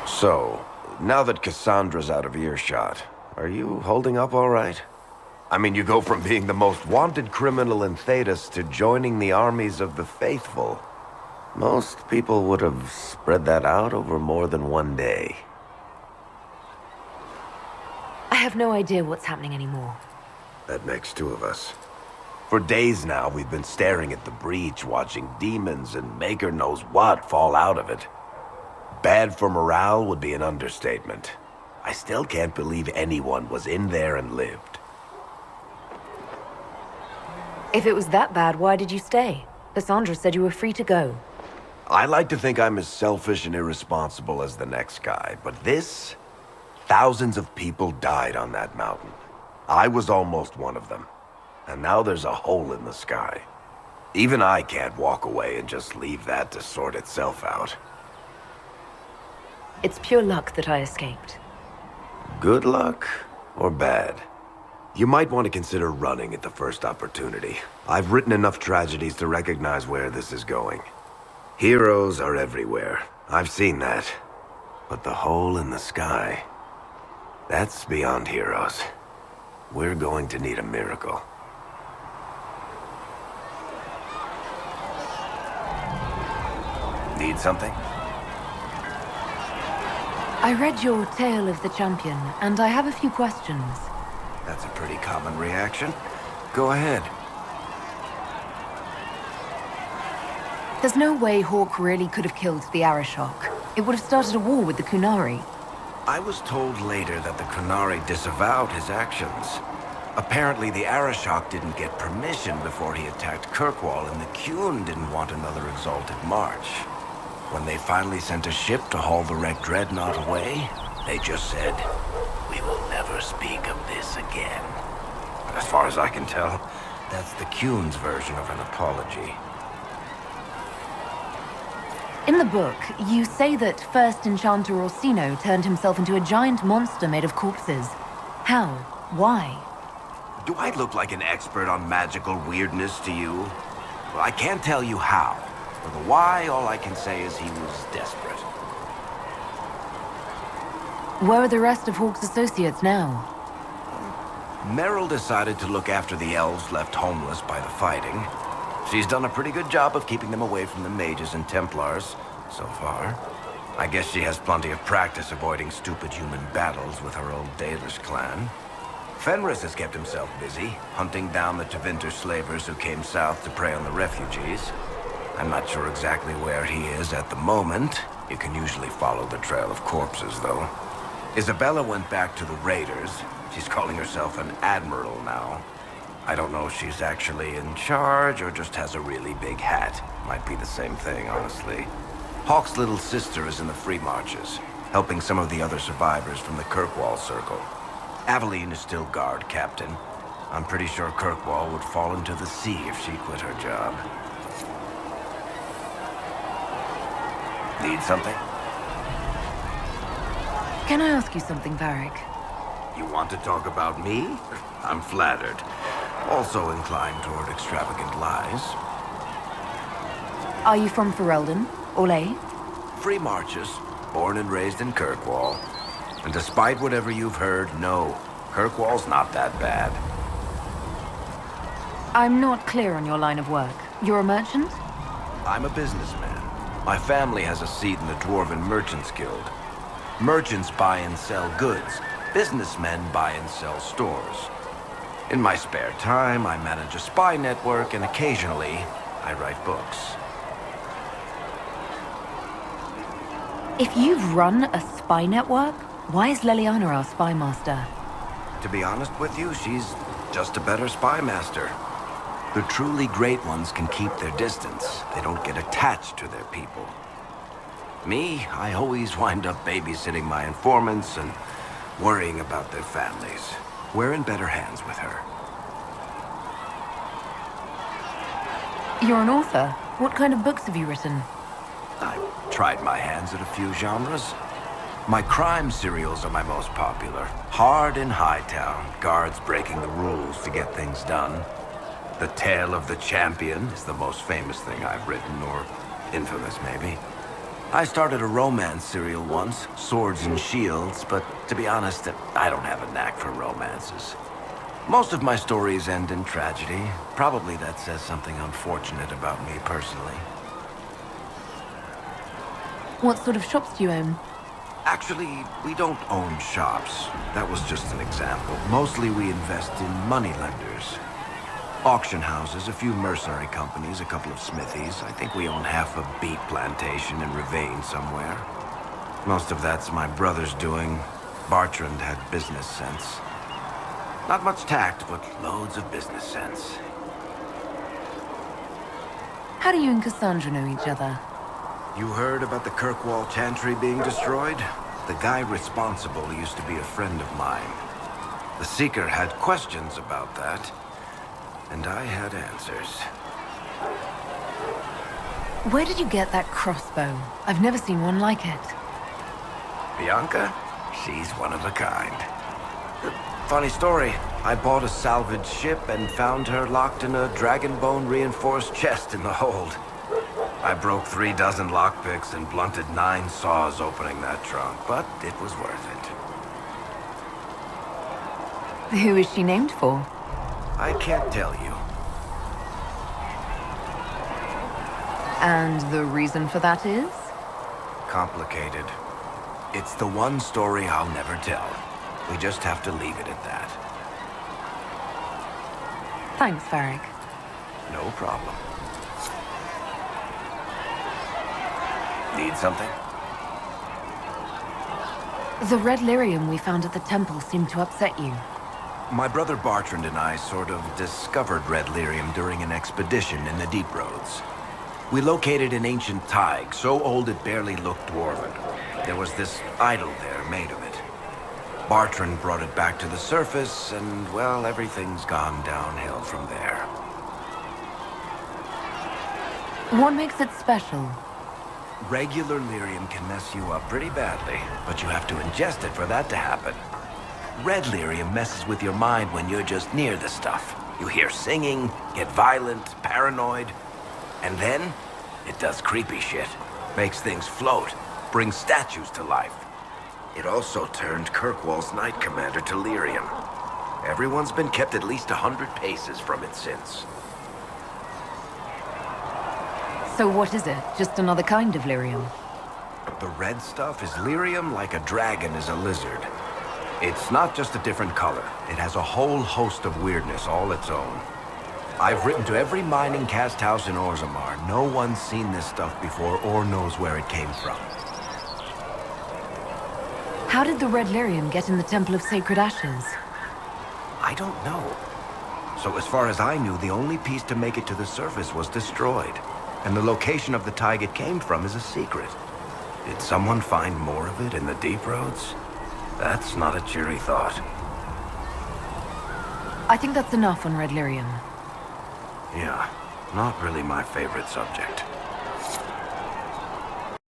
So, now that Cassandra's out of earshot, are you holding up all right? I mean, you go from being the most wanted criminal in Tethras to joining the armies of the faithful. Most people would have spread that out over more than one day. I have no idea what's happening anymore. That makes two of us. For days now, we've been staring at the breach, watching demons and maker knows what fall out of it. Bad for morale would be an understatement. I still can't believe anyone was in there and lived. If it was that bad, why did you stay? Cassandra said you were free to go. I like to think I'm as selfish and irresponsible as the next guy, but this... Thousands of people died on that mountain. I was almost one of them. And now there's a hole in the sky. Even I can't walk away and just leave that to sort itself out. It's pure luck that I escaped. Good luck or bad? You might want to consider running at the first opportunity. I've written enough tragedies to recognize where this is going. Heroes are everywhere. I've seen that. But the hole in the sky... that's beyond heroes. We're going to need a miracle. Need something? I read your Tale of the Champion, and I have a few questions. That's a pretty common reaction. Go ahead. There's no way Hawke really could have killed the Arishok. It would have started a war with the Kunari. I was told later that the Kunari disavowed his actions. Apparently the Arishok didn't get permission before he attacked Kirkwall, and the Qun didn't want another exalted march. When they finally sent a ship to haul the wrecked dreadnought away, they just said, "We will never speak of this again." As far as I can tell, that's the Qun's version of an apology. In the book, you say that first Enchanter Orsino turned himself into a giant monster made of corpses. How? Why? Do I look like an expert on magical weirdness to you? Well, I can't tell you how. For the why, all I can say is he was desperate. Where are the rest of Hawke's associates now? Meryl decided to look after the elves left homeless by the fighting. She's done a pretty good job of keeping them away from the mages and Templars, so far. I guess she has plenty of practice avoiding stupid human battles with her old Dalish clan. Fenris has kept himself busy, hunting down the Tevinter slavers who came south to prey on the refugees. I'm not sure exactly where he is at the moment. You can usually follow the trail of corpses, though. Isabella went back to the raiders. She's calling herself an admiral now. I don't know if she's actually in charge or just has a really big hat. Might be the same thing, honestly. Hawke's little sister is in the Free Marches, helping some of the other survivors from the Kirkwall Circle. Aveline is still guard captain. I'm pretty sure Kirkwall would fall into the sea if she quit her job. Need something? Can I ask you something, Varric? You want to talk about me? I'm flattered. Also inclined toward extravagant lies. Are you from Ferelden? Orlais? Free Marches, born and raised in Kirkwall. And despite whatever you've heard, no, Kirkwall's not that bad. I'm not clear on your line of work. You're a merchant? I'm a businessman. My family has a seat in the Dwarven Merchants Guild. Merchants buy and sell goods. Businessmen buy and sell stores. In my spare time, I manage a spy network, and occasionally, I write books. If you've run a spy network, why is Leliana our spy master? To be honest with you, she's just a better spy master. The truly great ones can keep their distance. They don't get attached to their people. Me, I always wind up babysitting my informants and worrying about their families. We're in better hands with her. You're an author. What kind of books have you written? I've tried my hands at a few genres. My crime serials are my most popular. Hard in Hightown, guards breaking the rules to get things done. The Tale of the Champion is the most famous thing I've written, or infamous maybe. I started a romance serial once, Swords and Shields, but to be honest, I don't have a knack for romances. Most of my stories end in tragedy. Probably that says something unfortunate about me personally. What sort of shops do you own? Actually, we don't own shops. That was just an example. Mostly we invest in moneylenders. Auction houses, a few mercenary companies, a couple of smithies. I think we own half a beet plantation in Ravane somewhere. Most of that's my brother's doing. Bartrand had business sense. Not much tact, but loads of business sense. How do you and Cassandra know each other? You heard about the Kirkwall Chantry being destroyed? The guy responsible used to be a friend of mine. The Seeker had questions about that, and I had answers. Where did you get that crossbow? I've never seen one like it. Bianca? She's one of a kind. Funny story. I bought a salvaged ship and found her locked in a dragonbone reinforced chest in the hold. I broke 3 dozen lockpicks and blunted 9 saws opening that trunk, but it was worth it. Who is she named for? I can't tell you. And the reason for that is? Complicated. It's the one story I'll never tell. We just have to leave it at that. Thanks, Varric. No problem. Need something? The red lyrium we found at the temple seemed to upset you. My brother Bartrand and I sort of discovered red lyrium during an expedition in the Deep Roads. We located an ancient Tig, so old it barely looked dwarven. There was this idol there made of it. Bartrand brought it back to the surface, and, well, everything's gone downhill from there. What makes it special? Regular lyrium can mess you up pretty badly, but you have to ingest it for that to happen. Red lyrium messes with your mind when you're just near the stuff. You hear singing, get violent, paranoid, and then it does creepy shit. Makes things float, brings statues to life. It also turned Kirkwall's Knight Commander to lyrium. Everyone's been kept at least 100 paces from it since. So what is it? Just another kind of lyrium? The red stuff is lyrium like a dragon is a lizard. It's not just a different color. It has a whole host of weirdness all its own. I've written to every mining cast house in Orzammar. No one's seen this stuff before or knows where it came from. How did the red lyrium get in the Temple of Sacred Ashes? I don't know. So as far as I knew, the only piece to make it to the surface was destroyed. And the location of the Tig it came from is a secret. Did someone find more of it in the Deep Roads? That's not a cheery thought. I think that's enough on red lyrium. Yeah, not really my favorite subject.